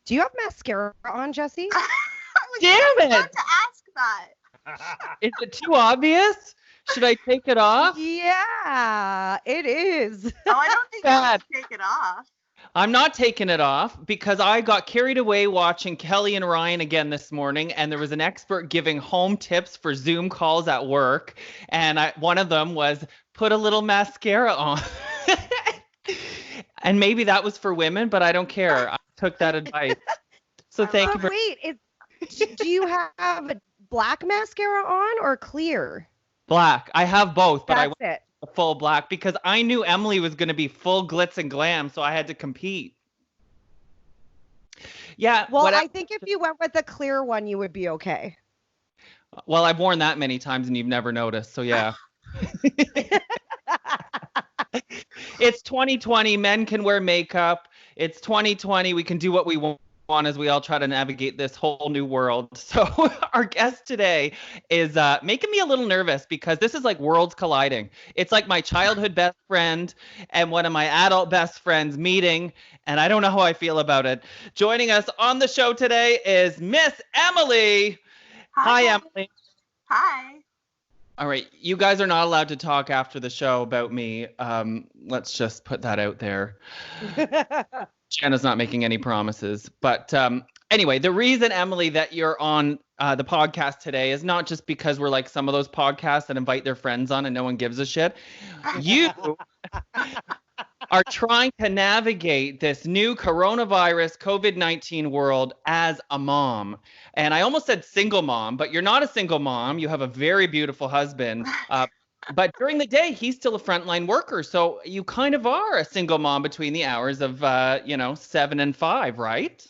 Do you have mascara on, Jesse? I was Damn about it! to ask that. Is it too obvious? Should I take it off? Yeah, it is. Oh, I don't think you Bad. should take it off. I'm not taking it off because I got carried away watching Kelly and Ryan again this morning, and there was an expert giving home tips for Zoom calls at work, and one of them was put a little mascara on. And maybe that was for women, but I don't care. I took that advice. So thank you for Wait, do you have a black mascara on or clear? black. I have both, but I That's went it. full black because I knew Emily was going to be full glitz and glam, so I had to compete. Yeah. Well, I think if you went with the clear one, you would be okay. Well, I've worn that many times and you've never noticed, so yeah. It's 2020. Men can wear makeup. It's 2020. We can do what we want as we all try to navigate this whole new world. So our guest today is making me a little nervous because this is like worlds colliding. It's like my childhood best friend and one of my adult best friends meeting, and I don't know how I feel about it. Joining us on the show today is Miss Emily. Hi, Emily. Hi. All right, you guys are not allowed to talk after the show about me. Let's just put that out there. Jenna's not making any promises. But anyway, the reason, Emily, that you're on the podcast today is not just because we're like some of those podcasts that invite their friends on and no one gives a shit. You are trying to navigate this new coronavirus COVID-19 world as a mom. And I almost said single mom, but you're not a single mom. You have a very beautiful husband. But during the day, he's still a frontline worker. So you kind of are a single mom between the hours of, 7 and 5, right?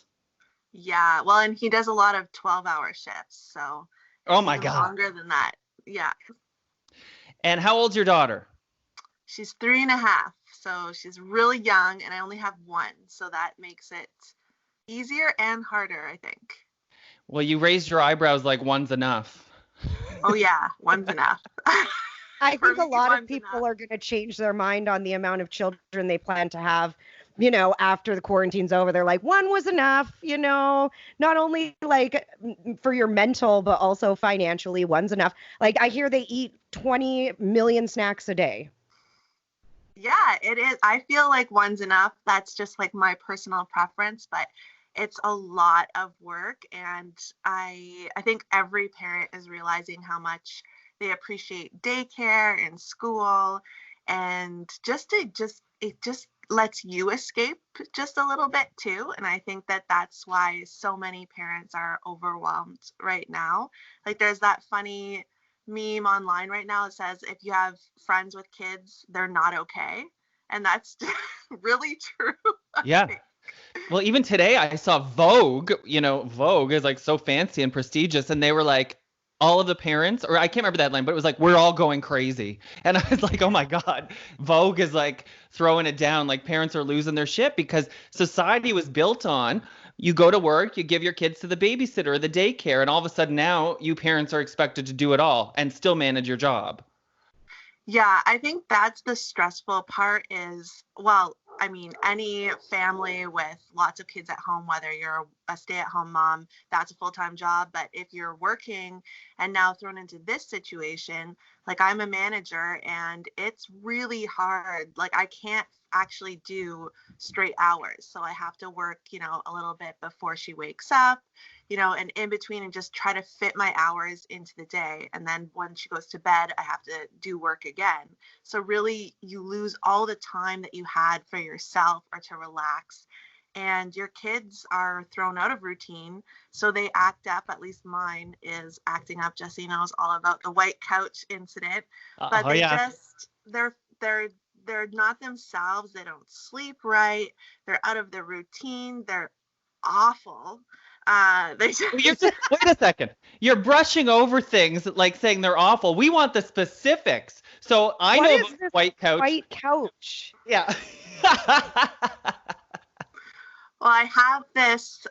Yeah. Well, and he does a lot of 12-hour shifts. So Oh, my even God. longer than that. Yeah. And how old's your daughter? She's 3.5. So she's really young, and I only have one. So that makes it easier and harder, I think. Well, you raised your eyebrows like one's enough. Oh, yeah. One's enough. I For think a me, lot of one's people enough. are going to change their mind on the amount of children they plan to have, after the quarantine's over. They're like, one was enough, not only like for your mental, but also financially, one's enough. Like I hear they eat 20 million snacks a day. Yeah, it is. I feel like one's enough. That's just like my personal preference, but it's a lot of work. And I think every parent is realizing how much they appreciate daycare and school, and it just lets you escape just a little bit too. And I think that that's why so many parents are overwhelmed right now. Like there's that funny meme online right now that says if you have friends with kids, they're not okay. And that's really true. Yeah. Well, even today I saw Vogue. Vogue is like so fancy and prestigious, and they were like, all of the parents, or I can't remember that line, but it was like, we're all going crazy. And I was like, oh my God, Vogue is like throwing it down. Like parents are losing their shit because society was built on you go to work, you give your kids to the babysitter or the daycare, and all of a sudden now you parents are expected to do it all and still manage your job. Yeah, I think that's the stressful part is, well, I mean, any family with lots of kids at home, whether you're a stay-at-home mom, that's a full-time job. But if you're working and now thrown into this situation, like I'm a manager and it's really hard. Like I can't actually do straight hours. So I have to work, a little bit before she wakes up, and in between and just try to fit my hours into the day. And then when she goes to bed, I have to do work again. So really you lose all the time that you had for yourself or to relax. And your kids are thrown out of routine. So they act up, at least mine is acting up. Jesse knows all about the white couch incident. But they're not themselves. They don't sleep right. They're out of their routine. They're awful. Wait a second. You're brushing over things like saying they're awful. We want the specifics. So I know about the white couch. White couch. Yeah. Well, I have this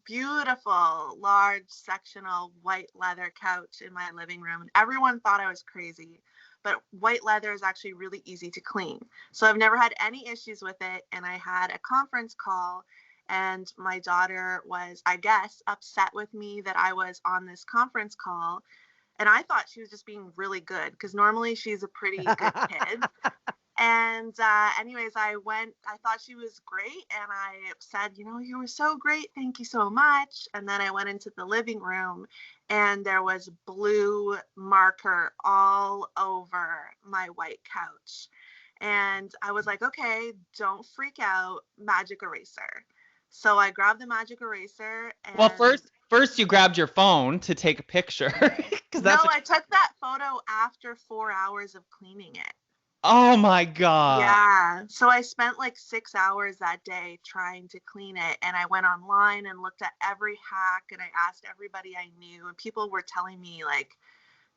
beautiful, large, sectional white leather couch in my living room. And everyone thought I was crazy, but white leather is actually really easy to clean. So I've never had any issues with it. And I had a conference call And my daughter was, I guess, upset with me that I was on this conference call. And I thought she was just being really good because normally she's a pretty good kid. And anyways, I thought she was great. And I said, you were so great. Thank you so much. And then I went into the living room and there was blue marker all over my white couch. And I was like, okay, don't freak out, magic eraser. So I grabbed the magic eraser. And Well, first you grabbed your phone to take a picture. I took that photo after 4 hours of cleaning it. Oh my God. Yeah. So I spent like 6 hours that day trying to clean it. And I went online and looked at every hack and I asked everybody I knew. And people were telling me like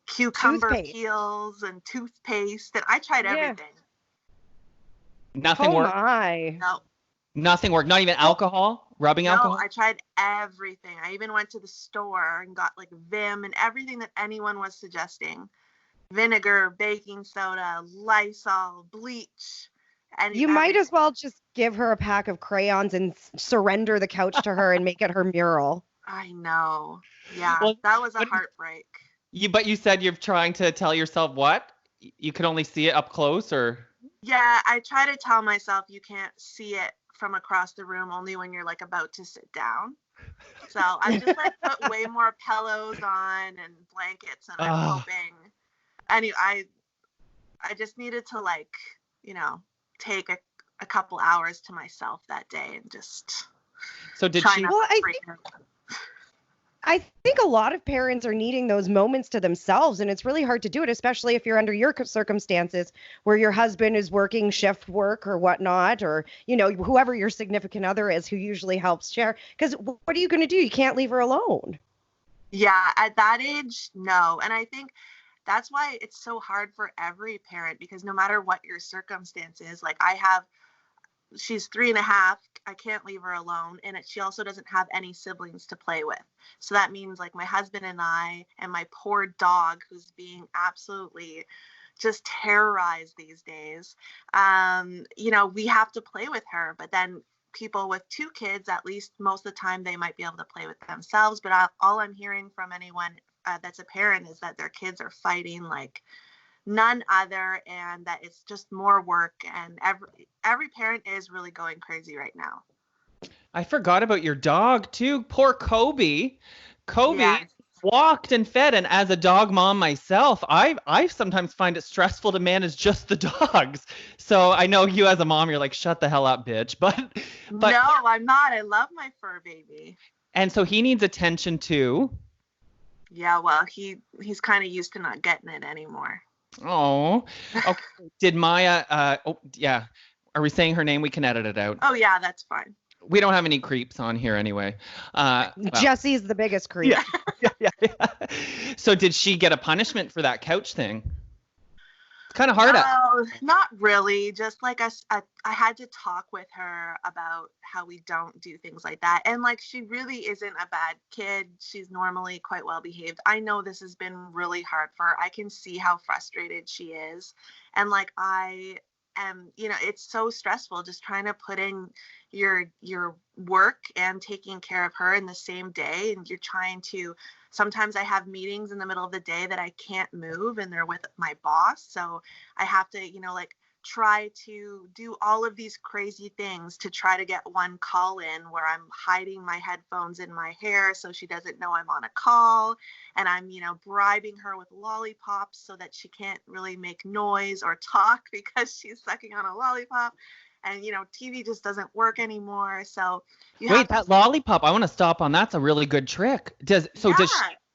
cucumber peels and toothpaste. And I tried everything. Nothing worked? No. Nothing worked? Not even alcohol? Rubbing alcohol? No, I tried everything. I even went to the store and got like Vim and everything that anyone was suggesting. Vinegar, baking soda, Lysol, bleach. And you might as well just give her a pack of crayons and surrender the couch to her and make it her mural. I know. Yeah, that was a heartbreak. But you said you're trying to tell yourself what? You could only see it up close, or? Yeah, I try to tell myself you can't see it from across the room, only when you're like about to sit down. So I just like put way more pillows on and blankets, and I'm hoping. Anyway, I just needed to like, take a couple hours to myself that day and just. So did she? Well, I think a lot of parents are needing those moments to themselves, and it's really hard to do it, especially if you're under your circumstances where your husband is working shift work or whatnot, or, whoever your significant other is who usually helps share. Because what are you going to do? You can't leave her alone. Yeah, at that age, no. And I think that's why it's so hard for every parent, because no matter what your circumstance is, like she's 3.5. I can't leave her alone. And she also doesn't have any siblings to play with. So that means like my husband and I and my poor dog, who's being absolutely just terrorized these days. We have to play with her. But then people with 2 kids, at least most of the time, they might be able to play with themselves. But all I'm hearing from anyone that's a parent is that their kids are fighting like none other, and that it's just more work, and every parent is really going crazy right now. I forgot about your dog too. Poor Kobe. Yes. Walked and fed, and as a dog mom myself, I sometimes find it stressful to manage just the dogs. So I know you as a mom, you're like, shut the hell up, bitch. But no, I'm not. I love my fur baby. And so he needs attention too. Yeah, well, he's kind of used to not getting it anymore. Oh, okay. Did Maya, are we saying her name? We can edit it out. Oh yeah, that's fine. We don't have any creeps on here anyway. Jesse's the biggest creep. Yeah. So did she get a punishment for that couch thing? It's kind of hard. Not really. Just like I had to talk with her about how we don't do things like that. And like, she really isn't a bad kid. She's normally quite well behaved. I know this has been really hard for her. I can see how frustrated she is. And like, it's so stressful just trying to put in your work and taking care of her in the same day. And you're trying to, sometimes I have meetings in the middle of the day that I can't move, and they're with my boss. So I have to, try to do all of these crazy things to try to get one call in, where I'm hiding my headphones in my hair so she doesn't know I'm on a call. And I'm, bribing her with lollipops so that she can't really make noise or talk because she's sucking on a lollipop. And, TV just doesn't work anymore. So that lollipop, I want to stop on. That's a really good trick. I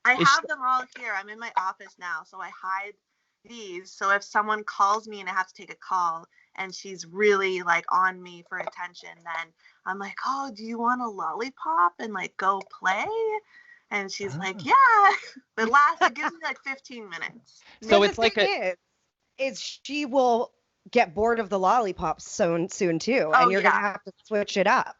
have them all here. I'm in my office now. So I hide these. So if someone calls me and I have to take a call and she's really like on me for attention, then I'm like, oh, do you want a lollipop and like go play? And she's like, yeah. It gives me like 15 minutes. So it's like she will get bored of the lollipops soon too, and you're gonna have to switch it up.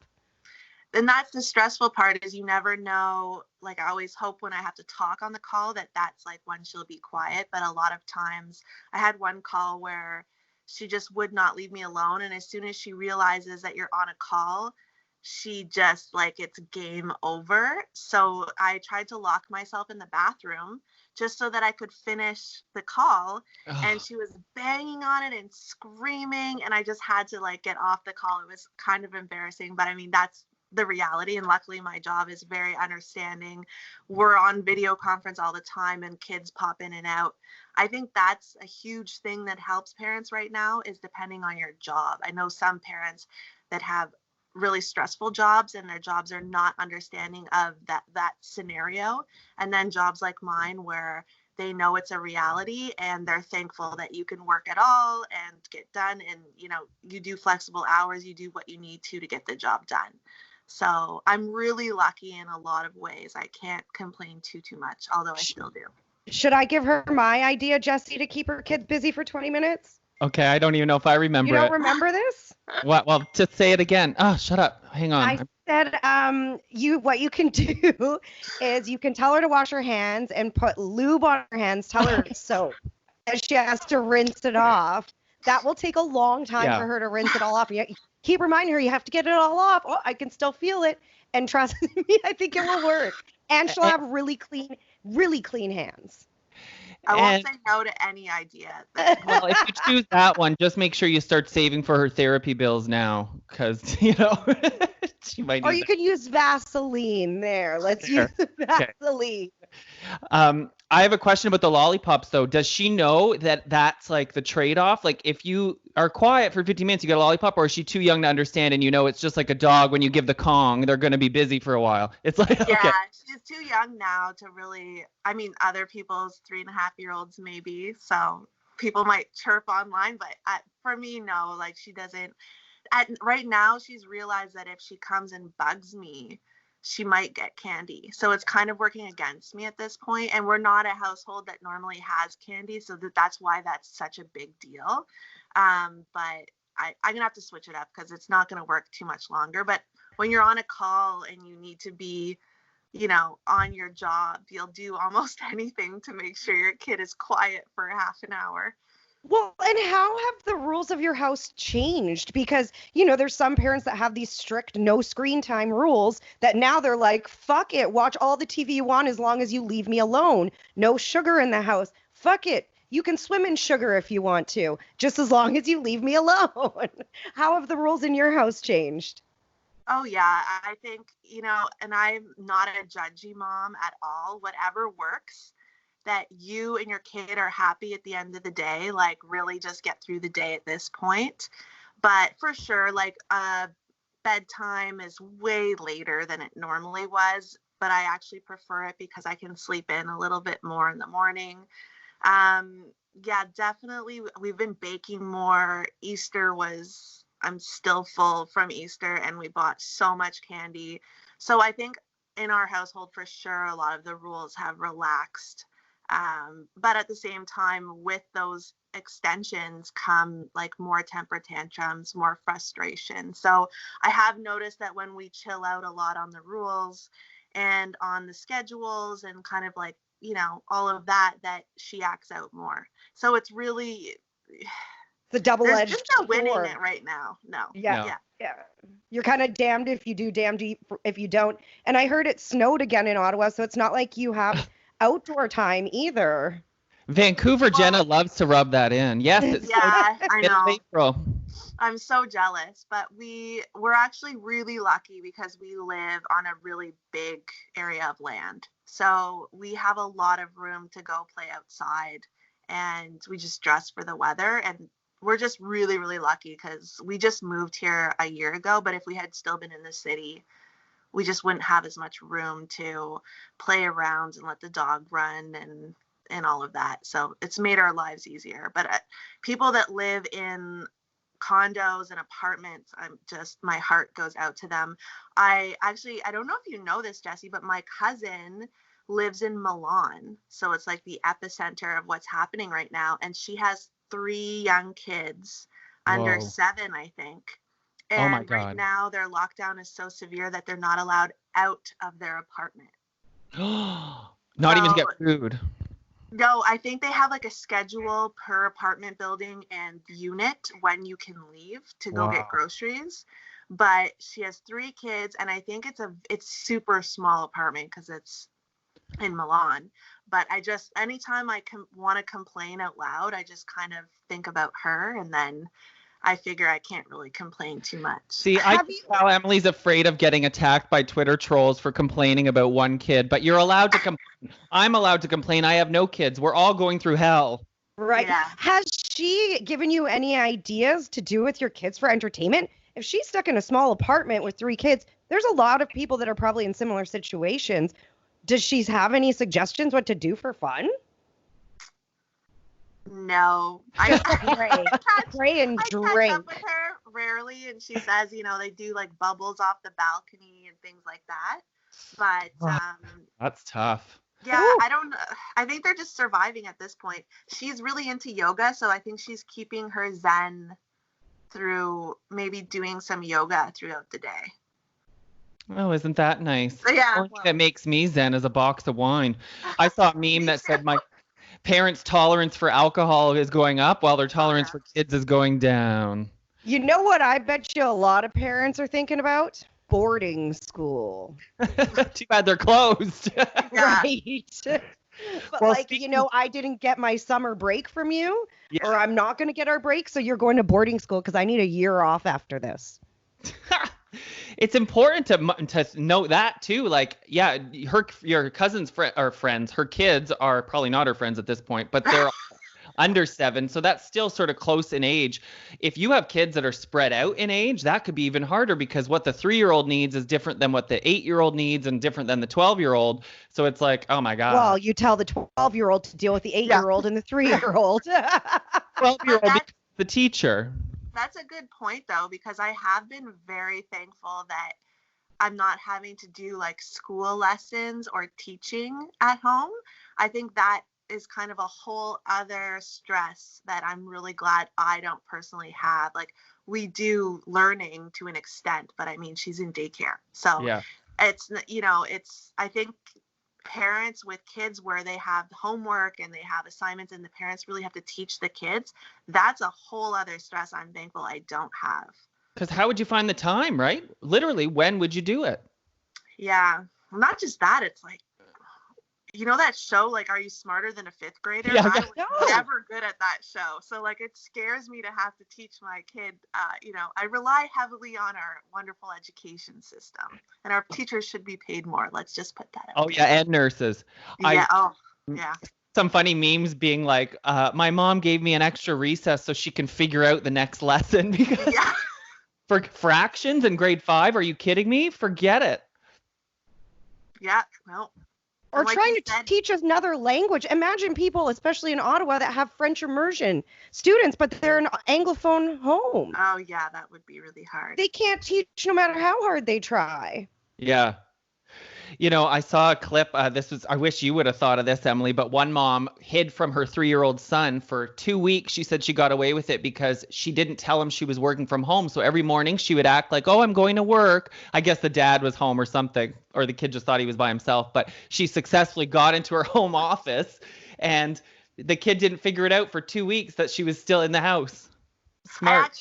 And that's the stressful part, is you never know. Like, I always hope when I have to talk on the call that's like when she'll be quiet. But a lot of times, I had one call where she just would not leave me alone. And as soon as she realizes that you're on a call, she just like, it's game over. So I tried to lock myself in the bathroom just so that I could finish the call. And she was banging on it and screaming, and I just had to like get off the call. It was kind of embarrassing, but I mean, that's the reality. And luckily my job is very understanding. We're on video conference all the time and kids pop in and out. I think that's a huge thing that helps parents right now, is depending on your job. I know some parents that have really stressful jobs and their jobs are not understanding of that scenario, and then jobs like mine where they know it's a reality and they're thankful that you can work at all and get done, and you do flexible hours, you do what you need to get the job done. So I'm really lucky in a lot of ways. I can't complain too much, although I still do. Should I give her my idea, Jessie, to keep her kids busy for 20 minutes? Okay, I don't even know if I remember it. You don't remember this? What? Well, just say it again. Oh, shut up. Hang on. I said, what you can do is you can tell her to wash her hands and put lube on her hands. Tell her it's soap, and she has to rinse it off. That will take a long time for her to rinse it all off. You keep reminding her you have to get it all off. Oh, I can still feel it. And trust me, I think it will work. And she'll have really clean hands. I won't say no to any idea. Well, if you choose that one, just make sure you start saving for her therapy bills now, because she might need Or you could use Vaseline there. Let's use Vaseline. Okay. I have a question about the lollipops, though. Does she know that that's like the trade-off? Like, if you are quiet for 15 minutes, you get a lollipop, or is she too young to understand? And it's just like a dog when you give the Kong, they're going to be busy for a while. It's like, yeah, she's too young now to really, I mean, other people's 3.5-year-olds maybe. So people might chirp online, but for me, no, like she doesn't. Right now, she's realized that if she comes and bugs me, she might get candy. So it's kind of working against me at this point. And we're not a household that normally has candy. So that's why that's such a big deal. But I'm going to have to switch it up because it's not going to work too much longer. But when you're on a call and you need to be, on your job, you'll do almost anything to make sure your kid is quiet for half an hour. Well, and how have the rules of your house changed? Because, there's some parents that have these strict no screen time rules that now they're like, fuck it, watch all the TV you want as long as you leave me alone. No sugar in the house. Fuck it. You can swim in sugar if you want to, just as long as you leave me alone. How have the rules in your house changed? Oh, yeah. I think, and I'm not a judgy mom at all. Whatever works, that you and your kid are happy at the end of the day, like really just get through the day at this point. But for sure, like bedtime is way later than it normally was, but I actually prefer it because I can sleep in a little bit more in the morning. Yeah, definitely. We've been baking more. I'm still full from Easter, and we bought so much candy. So I think in our household, for sure, a lot of the rules have relaxed. But at the same time, with those extensions come like more temper tantrums, more frustration. So I have noticed that when we chill out a lot on the rules and on the schedules and kind of like, all of that she acts out more. So it's really the double-edged sword. There's just no winning it right now. No. Yeah. You're kind of damned if you do, damned if you don't. And I heard it snowed again in Ottawa, so it's not like you have outdoor time either. Vancouver, Jenna loves to rub that in. Yes, it's I know. April. I'm so jealous, but we're actually really lucky because we live on a really big area of land. So we have a lot of room to go play outside, and we just dress for the weather. And we're just really, really lucky because we just moved here a year ago. But if we had still been in the city, we just wouldn't have as much room to play around and let the dog run and all of that. So it's made our lives easier. But people that live in condos and apartments, my heart goes out to them. I don't know if you know this, Jessie, but my cousin lives in Milan. So it's like the epicenter of what's happening right now. And she has 3 young kids under 7, I think. And oh my God. Right now their lockdown is so severe that they're not allowed out of their apartment. Not even to get food. No, I think they have like a schedule per apartment building and unit when you can leave to go get groceries. but she has 3 kids, and I think it's super small apartment because it's in Milan. But anytime I want to complain out loud, I just kind of think about her, and then I figure I can't really complain too much. See, I can tell Emily's afraid of getting attacked by Twitter trolls for complaining about one kid, but you're allowed to complain. I'm allowed to complain. I have no kids. We're all going through hell. Right. Yeah. Has she given you any ideas to do with your kids for entertainment? If she's stuck in a small apartment with 3 kids, there's a lot of people that are probably in similar situations. Does she have any suggestions what to do for fun? No. Pray and I catch drink. up with her rarely, and she says, they do like bubbles off the balcony and things like that. But that's tough. Yeah, I don't know. I think they're just surviving at this point. She's really into yoga, so I think she's keeping her zen through maybe doing some yoga throughout the day. Oh, isn't that nice? Yeah. The only thing that makes me zen is a box of wine. I saw a meme that said my parents' tolerance for alcohol is going up while their tolerance for kids is going down. You know what I bet you a lot of parents are thinking about? Boarding school. Too bad they're closed. Right. But Well, I didn't get my summer break from you, Yeah. or I'm not going to get our break, so you're going to boarding school because I need a year off after this. It's important to note that too. Like, yeah, your cousin's friends, her kids are probably not her friends at this point, but they're under 7, so that's still sort of close in age. If you have kids that are spread out in age, that could be even harder because what the 3-year-old needs is different than what the 8-year-old needs and different than the 12-year-old. So it's like, oh my God. Well, you tell the 12-year-old to deal with the 8-year-old and the 3-year-old. 12-year-old becomes the teacher. That's a good point, though, because I have been very thankful that I'm not having to do like school lessons or teaching at home. I think that is kind of a whole other stress that I'm really glad I don't personally have. Like, we do learning to an extent, but I mean, she's in daycare. So Yeah. it's, I think parents with kids where they have homework and they have assignments and the parents really have to teach the kids, that's a whole other stress I'm thankful I don't have. Because how would you find the time, right? Literally, when would you do it? Yeah. Well, not just that, it's like, that show, like, Are You Smarter Than a Fifth Grader? Yeah, I was never good at that show. So, like, it scares me to have to teach my kid. I rely heavily on our wonderful education system. And our teachers should be paid more. Let's just put that out. Oh, yeah, and nurses. Yeah. Yeah. Some funny memes being like, my mom gave me an extra recess so she can figure out the next lesson. Because for fractions in grade 5, are you kidding me? Forget it. Yeah. Well. Or like trying to teach us another language. Imagine people, especially in Ottawa, that have French immersion students, but they're an Anglophone home. Oh, yeah, that would be really hard. They can't teach no matter how hard they try. Yeah. I saw a clip. I wish you would have thought of this, Emily, but one mom hid from her 3-year-old son for 2 weeks. She said she got away with it because she didn't tell him she was working from home. So every morning she would act like, oh, I'm going to work. I guess the dad was home or something, or the kid just thought he was by himself. But she successfully got into her home office, and the kid didn't figure it out for 2 weeks that she was still in the house. Smart.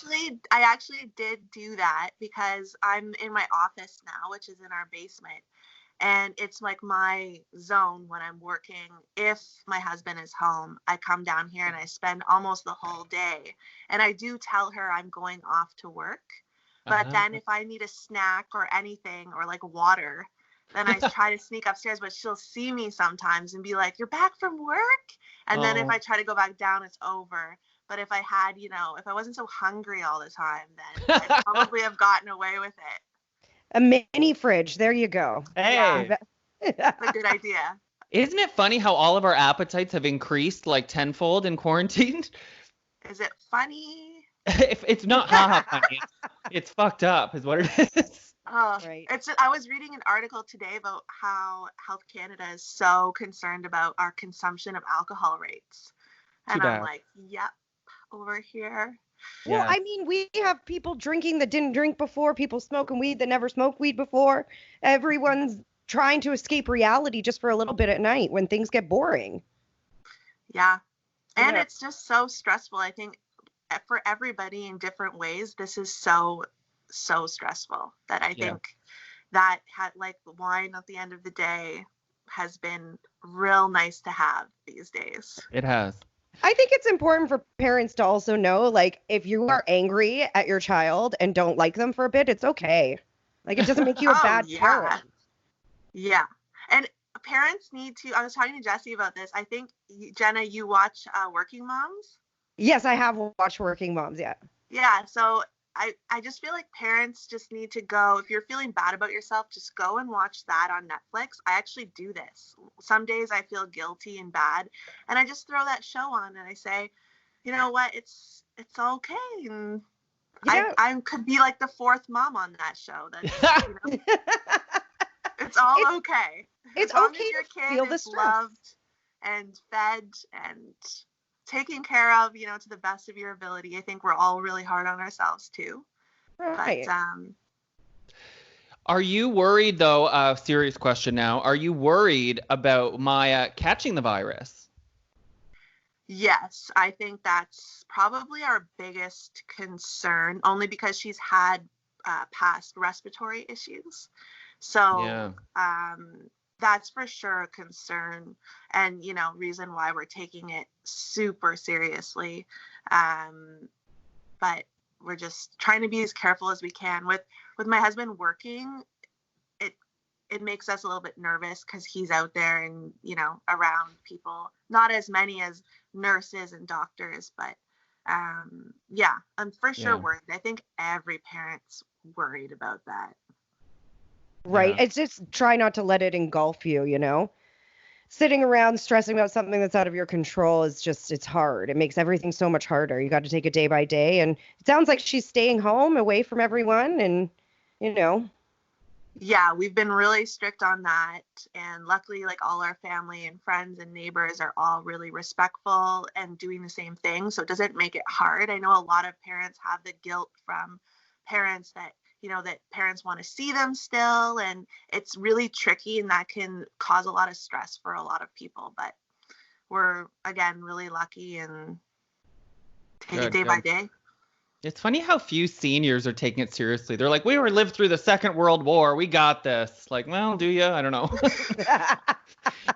I actually did do that because I'm in my office now, which is in our basement. And it's like my zone when I'm working. If my husband is home, I come down here and I spend almost the whole day. And I do tell her I'm going off to work. But then if I need a snack or anything or like water, then I try to sneak upstairs. But she'll see me sometimes and be like, you're back from work? And then if I try to go back down, it's over. But if I had, if I wasn't so hungry all the time, then I'd probably have gotten away with it. A mini fridge. There you go. Hey. Yeah. That's a good idea. Isn't it funny how all of our appetites have increased like tenfold in quarantine? Is it funny? It's not funny. It's fucked up is what it is. Oh, right. I was reading an article today about how Health Canada is so concerned about our consumption of alcohol rates. And I'm like, yep, over here. Well, I mean, we have people drinking that didn't drink before, people smoking weed that never smoked weed before. Everyone's trying to escape reality just for a little bit at night when things get boring. Yeah. And it's just so stressful. I think for everybody in different ways, this is so so stressful that I Yeah. think that had like wine at the end of the day has been real nice to have these days. It has. I think it's important for parents to also know, like, if you are angry at your child and don't like them for a bit, it's okay. Like, it doesn't make you a Oh, bad yeah. parent. Yeah. And parents need to, I was talking to Jesse about this. I think, Jenna, you watch Working Moms? Yes, I have watched Working Moms, yeah. Yeah. So I just feel like parents just need to go, if you're feeling bad about yourself, just go and watch that on Netflix. I actually do this. Some days I feel guilty and bad, and I just throw that show on and I say, you know what, it's okay. And Yeah. I could be like the fourth mom on that show. That's, it's all It's- okay. It's As long okay as your to kid feel the is stress. loved and fed and taken care of, to the best of your ability. I think we're all really hard on ourselves too. Right. But Are you worried, though? Serious question now. Are you worried about Maya catching the virus? yes, I think that's probably our biggest concern, only because she's had past respiratory issues. So Yeah. that's for sure a concern, and reason why we're taking it super seriously. But we're just trying to be as careful as we can. With my husband working, it makes us a little bit nervous because he's out there and around people. Not as many as nurses and doctors, but yeah, I'm for sure Yeah. worried. I think every parent's worried about that. Right. Yeah. It's just try not to let it engulf you. Sitting around stressing about something that's out of your control is just, it's hard. It makes everything so much harder. You got to take it day by day. And it sounds like she's staying home away from everyone. And, Yeah, we've been really strict on that. And luckily, like, all our family and friends and neighbors are all really respectful and doing the same thing. So it doesn't make it hard. I know a lot of parents have the guilt from parents that, that parents want to see them still. And it's really tricky, and that can cause a lot of stress for a lot of people. But we're, again, really lucky and take it Good, day by good. day. It's funny how few seniors are taking it seriously. They're like, we were lived through the Second World War. We got this. Like, well, do you? I don't know.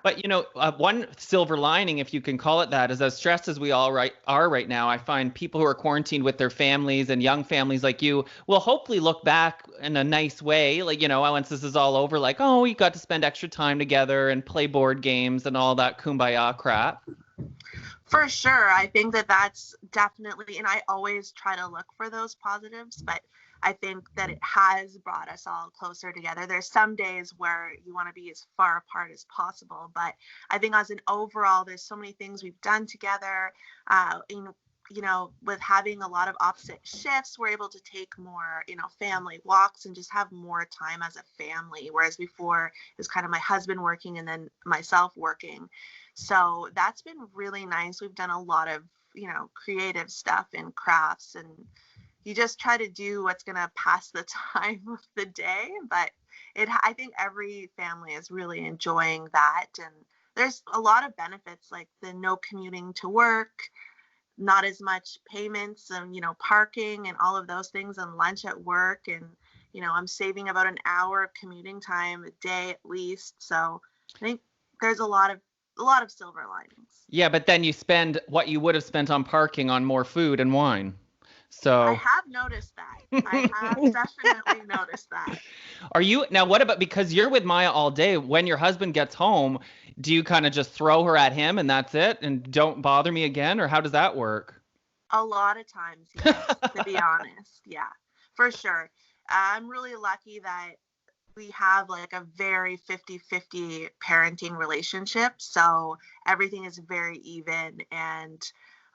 But one silver lining, if you can call it that, is as stressed as we all are right now. I find people who are quarantined with their families and young families like you will hopefully look back in a nice way. Like, once this is all over, like, oh, we got to spend extra time together and play board games and all that kumbaya crap. For sure. I think that that's definitely, and I always try to look for those positives, but I think that it has brought us all closer together. There's some days where you want to be as far apart as possible, but I think as an overall, there's so many things we've done together. With having a lot of opposite shifts, we're able to take more, family walks and just have more time as a family. Whereas before, it was kind of my husband working and then myself working. So that's been really nice. We've done a lot of, creative stuff and crafts, and you just try to do what's going to pass the time of the day. But I think every family is really enjoying that. And there's a lot of benefits, like the no commuting to work, not as much payments and, parking and all of those things, and lunch at work. And, I'm saving about an hour of commuting time a day at least. So I think there's a lot of silver linings. Yeah, but then you spend what you would have spent on parking on more food and wine. So I have noticed that. I have definitely noticed that. Are you now? What about, because you're with Maya all day? When your husband gets home, do you kind of just throw her at him and that's it, and don't bother me again, or how does that work? A lot of times, yes, to be honest. Yeah, for sure. I'm really lucky that we have like a very 50-50 parenting relationship. So everything is very even. And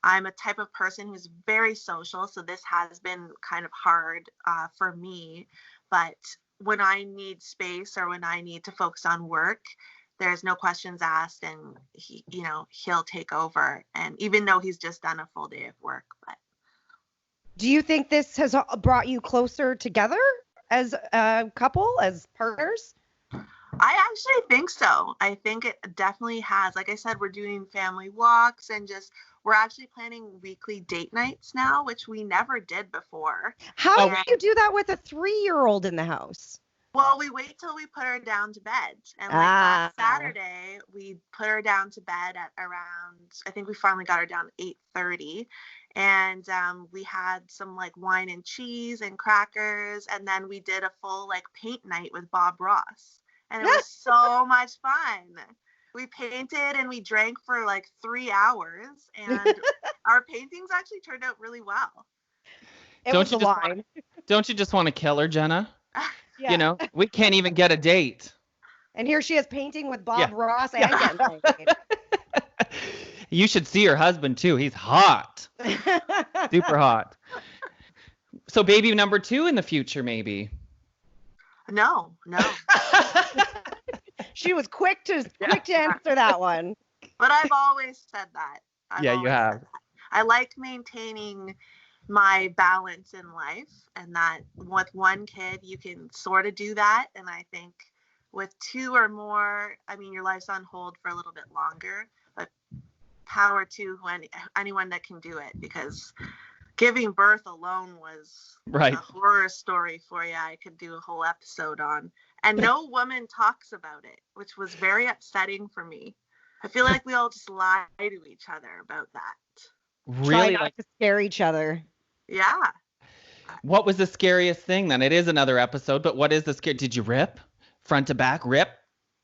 I'm a type of person who's very social. So this has been kind of hard for me. But when I need space or when I need to focus on work, there's no questions asked, and he'll take over. And even though he's just done a full day of work. But do you think this has brought you closer together as a couple, as partners? I actually think so. I think it definitely has. Like I said, we're doing family walks and we're actually planning weekly date nights now, which we never did before. How And, do you do that with a 3-year-old in the house? well, we wait till we put her down to bed. And like last Saturday, we put her down to bed at around, I think we finally got her down at 8:30. And we had some like wine and cheese and crackers. And then we did a full like paint night with Bob Ross. And it was so much fun. We painted and we drank for like 3 hours. And our paintings actually turned out really well. Don't you just want to kill her, Jenna? Yeah. You know, we can't even get a date. And here she is painting with Bob Ross and getting paid. You should see her husband too. He's hot. Super hot. So baby number 2 in the future, maybe. No. She was quick to answer that one. But I've always said that. You have. I like maintaining my balance in life, and that with one kid you can sort of do that. And I think with 2 or more, I mean, your life's on hold for a little bit longer, but power to anyone that can do it, because giving birth alone was a horror story for you. I could do a whole episode on, and no woman talks about it, which was very upsetting for me. I feel like we all just lie to each other about that. Really? Try not to scare each other. Yeah. What was the scariest thing then? It is another episode, but what is the scare? Did you rip? Front to back, rip?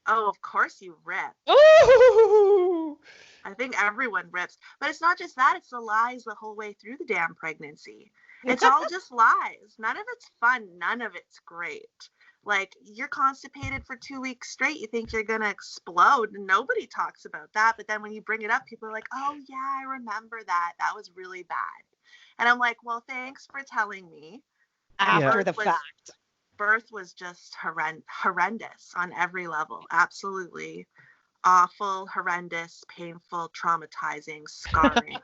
Oh, of course you rip. Ooh! I think everyone rips. But it's not just that. It's the lies the whole way through the damn pregnancy. It's all just lies. None of it's fun. None of it's great. Like, you're constipated for 2 weeks straight. You think you're going to explode. And nobody talks about that. But then when you bring it up, people are like, oh, yeah, I remember that. That was really bad. And I'm like, well, thanks for telling me. After the fact. Birth was just horrendous on every level. Absolutely awful, horrendous, painful, traumatizing, scarring.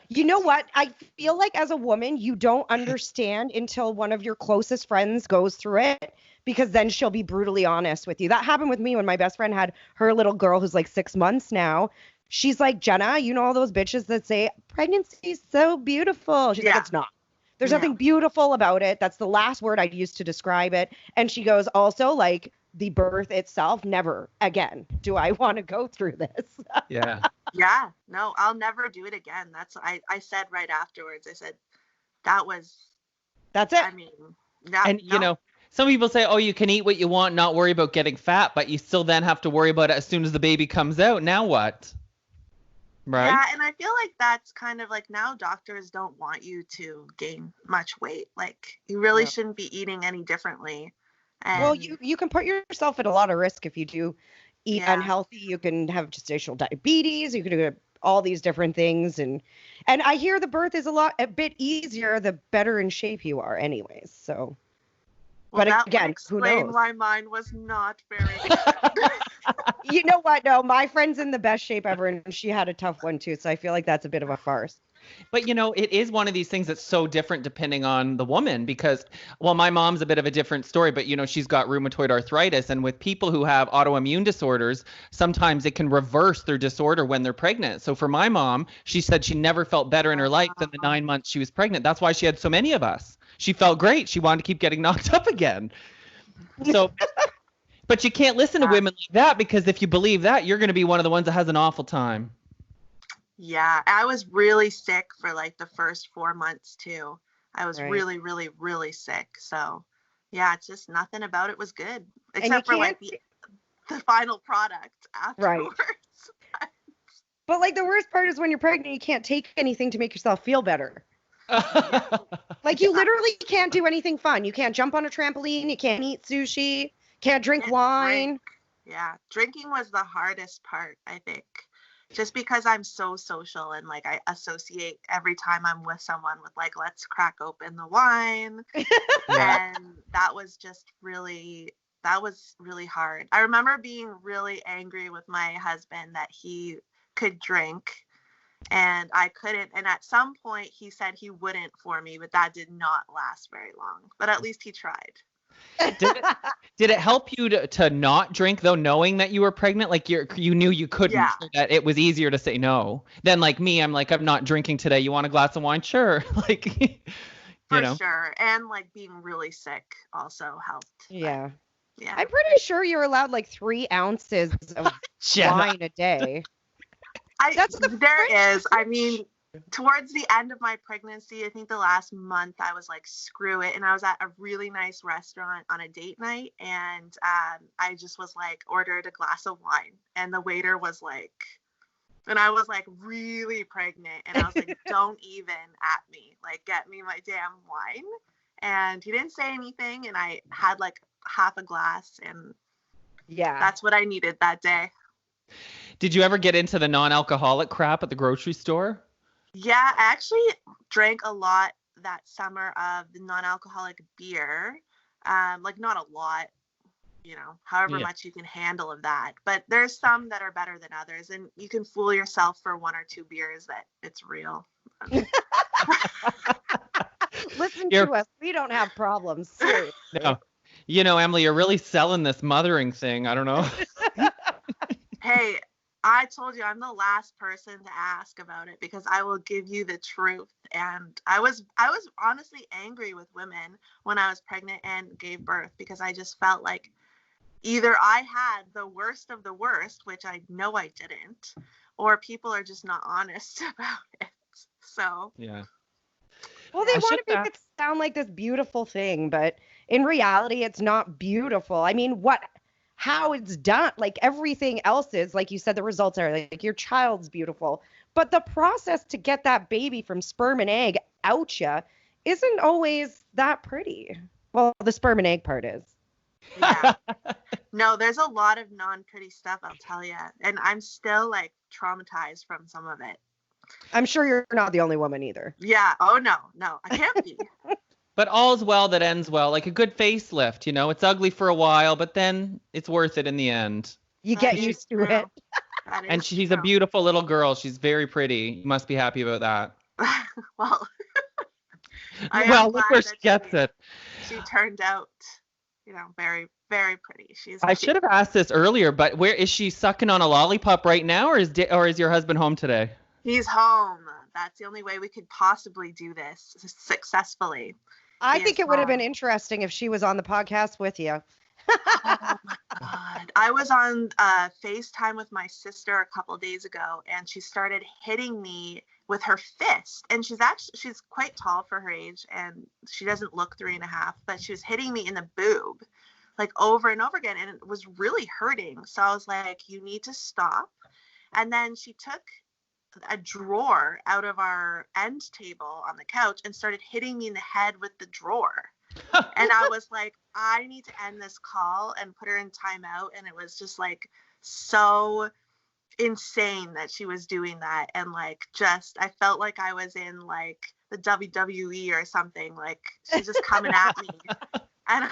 You know what? I feel like as a woman, you don't understand until one of your closest friends goes through it, because then she'll be brutally honest with you. That happened with me when my best friend had her little girl who's like 6 months now. She's like, Jenna, you know all those bitches that say pregnancy is so beautiful. She's like, it's not. There's nothing beautiful about it. That's the last word I'd use to describe it. And she goes, also, like, the birth itself, never again do I want to go through this. Yeah. Yeah. No, I'll never do it again. That's I said right afterwards. I said, that's it. I mean, you know, some people say, oh, you can eat what you want, not worry about getting fat, but you still then have to worry about it as soon as the baby comes out. Now what? Right. Yeah, and I feel like that's kind of like, now doctors don't want you to gain much weight. Like, you really shouldn't be eating any differently. And, well, you can put yourself at a lot of risk if you do eat unhealthy. You can have gestational diabetes. You can do all these different things, and I hear the birth is a bit easier the better in shape you are, anyways. So, well, but that again, would who knows? why mine was not very good. You know what? No, my friend's in the best shape ever, and she had a tough one too. So I feel like that's a bit of a farce. But, you know, it is one of these things that's so different depending on the woman, because, well, my mom's a bit of a different story, but, you know, she's got rheumatoid arthritis. And with people who have autoimmune disorders, sometimes it can reverse their disorder when they're pregnant. So for my mom, she said she never felt better in her life than the 9 months she was pregnant. That's why she had so many of us. She felt great. She wanted to keep getting knocked up again. So, but you can't listen to women like that, because if you believe that, you're going to be one of the ones that has an awful time. Yeah, I was really sick for like the first 4 months too. I was really, really, really sick. So yeah, it's just nothing about it was good, except for like the final product afterwards. Right. But like the worst part is when you're pregnant, you can't take anything to make yourself feel better. Like you literally can't do anything fun. You can't jump on a trampoline. You can't eat sushi. Can't drink wine. Yeah, drinking was the hardest part, I think. Just because I'm so social, and like I associate every time I'm with someone with like, let's crack open the wine. And that was really hard. I remember being really angry with my husband that he could drink and I couldn't. And at some point he said he wouldn't for me, but that did not last very long. But at least he tried. Did it help you to not drink though, knowing that you were pregnant? Like you knew you couldn't, Yeah. so that it was easier to say no than like me. I'm like, I'm not drinking today. You want a glass of wine? Sure. Like, For sure. And like being really sick also helped. Yeah. Yeah. I'm pretty sure you're allowed like 3 ounces of Jenna. wine a day. There is. I mean, towards the end of my pregnancy, I think the last month I was like, screw it. And I was at a really nice restaurant on a date night. And I just was like, ordered a glass of wine. And the waiter was like, and I was like really pregnant. And I was like, don't even at me. Like, get me my damn wine. And he didn't say anything. And I had like half a glass. And Yeah. that's what I needed that day. Did you ever get into the non-alcoholic crap at the grocery store? Yeah, I actually drank a lot that summer of the non-alcoholic beer. Like not a lot, however much you can handle of that. But there's some that are better than others, and you can fool yourself for 1 or 2 beers that it's real. Listen to us. We don't have problems. Seriously. No. Emily, you're really selling this mothering thing. I don't know. Hey, I told you I'm the last person to ask about it because I will give you the truth. And I was honestly angry with women when I was pregnant and gave birth because I just felt like either I had the worst of the worst, which I know I didn't, or people are just not honest about it. So yeah. Well, they want to make it sound like this beautiful thing, but in reality, it's not beautiful. I mean, how it's done, like everything else is, like you said, the results are like your child's beautiful, but the process to get that baby from sperm and egg out ya isn't always that pretty. Well, the sperm and egg part is. Yeah. No, there's a lot of non-pretty stuff, I'll tell you. And I'm still like traumatized from some of it. I'm sure you're not the only woman either. Yeah. Oh, no, I can't be. But all's well that ends well, like a good facelift, it's ugly for a while, but then it's worth it in the end. You get used to it. And she's a beautiful little girl. She's very pretty. You must be happy about that. Well, look where she gets it. She turned out, very, very pretty. I should have asked this earlier, but where is she sucking on a lollipop right now, or is your husband home today? He's home. That's the only way we could possibly do this successfully. I think it would have been interesting if she was on the podcast with you. Oh my God. I was on FaceTime with my sister a couple days ago, and she started hitting me with her fist. And she's quite tall for her age, and she doesn't look 3.5, but she was hitting me in the boob like over and over again, and it was really hurting. So I was like, you need to stop. And then she took a drawer out of our end table on the couch and started hitting me in the head with the drawer. And I was like, I need to end this call and put her in timeout. And it was just like so insane that she was doing that. And like, I felt like I was in like the WWE or something. Like she's just coming at me. And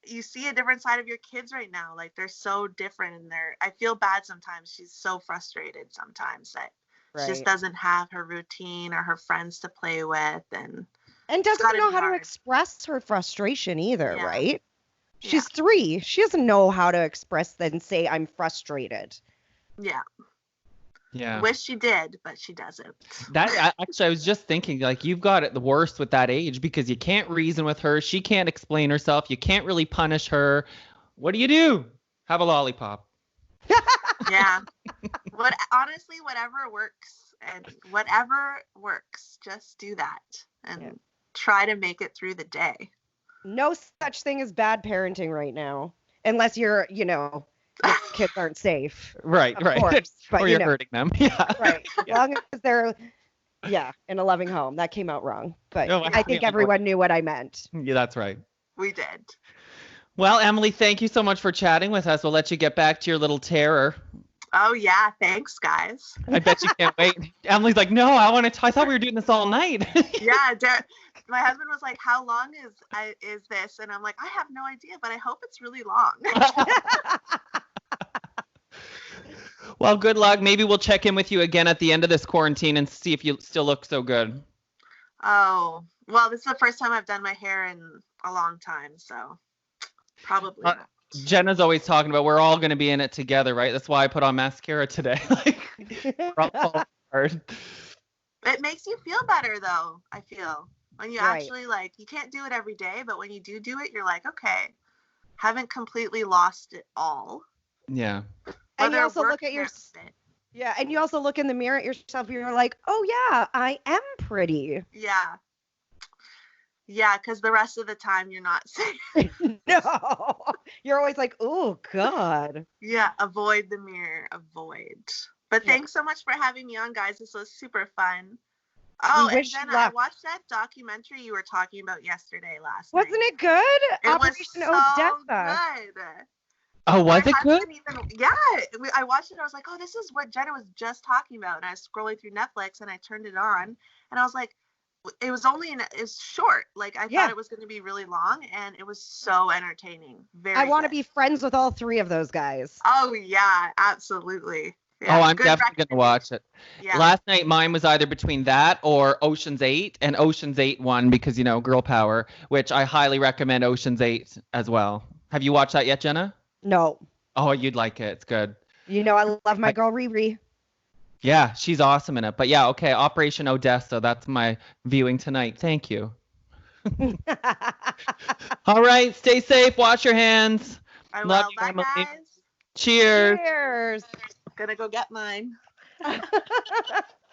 you see a different side of your kids right now. Like they're so different, and I feel bad sometimes. She's so frustrated sometimes that she just doesn't have her routine or her friends to play with, and doesn't know how to express her frustration either, Yeah. right? She's 3. She doesn't know how to express and say I'm frustrated. Yeah. Yeah. Wish she did, but she doesn't. Actually, I was just thinking, like, you've got it the worst with that age because you can't reason with her. She can't explain herself. You can't really punish her. What do? Have a lollipop. Yeah. Honestly, whatever works, just do that and try to make it through the day. No such thing as bad parenting right now, unless your kids aren't safe. Right. Course, but, or you're hurting them. Yeah. Right. As long as they're, in a loving home. That came out wrong. But No, I think everyone knew what I meant. Yeah, that's right. We did. Well, Emily, thank you so much for chatting with us. We'll let you get back to your little terror. Oh, yeah. Thanks, guys. I bet you can't wait. Emily's like, no, I thought we were doing this all night. Yeah. My husband was like, how long is this? And I'm like, I have no idea, but I hope it's really long. Well, good luck. Maybe we'll check in with you again at the end of this quarantine and see if you still look so good. Oh, well, this is the first time I've done my hair in a long time, so probably not. Jenna's always talking about we're all going to be in it together, right? That's why I put on mascara today. We're all falling hard. It makes you feel better, though, I feel. When you Right. actually, like, you can't do it every day, but when you do it, you're like, okay, haven't completely lost it all. Yeah. And you Whether also work look at your can't fit. Yeah, and you also look in the mirror at yourself and you're like, oh yeah, I am pretty. Yeah. Yeah, because the rest of the time you're not safe. No. You're always like, oh God. Yeah, avoid the mirror. Avoid. But Yeah. thanks so much for having me on, guys. This was super fun. Oh, and wish you Jenna, I luck. watched that documentary you were talking about yesterday last Wasn't night. it good? It Operation was so Odessa. good. Oh, was My it good? husband I watched it. I was like, oh, this is what Jenna was just talking about. And I was scrolling through Netflix and I turned it on and I was like, it was short. Like I Yeah. thought it was going to be really long and it was so entertaining. Very I want to good. be friends with all three of those guys. Oh yeah, absolutely. Yeah, Oh, I'm good definitely going to watch it. Yeah. Last night, mine was either between that or Ocean's 8, and Ocean's 8 won because, girl power, which I highly recommend Ocean's 8 as well. Have you watched that yet, Jenna? No. Oh, you'd like it. It's good. You know, I love my girl Riri. Yeah, she's awesome in it. But yeah, okay, Operation Odessa. That's my viewing tonight. Thank you. All right, stay safe. Wash your hands. I Love will. you, Bye, Emily. guys. Cheers. Cheers. Gonna go get mine.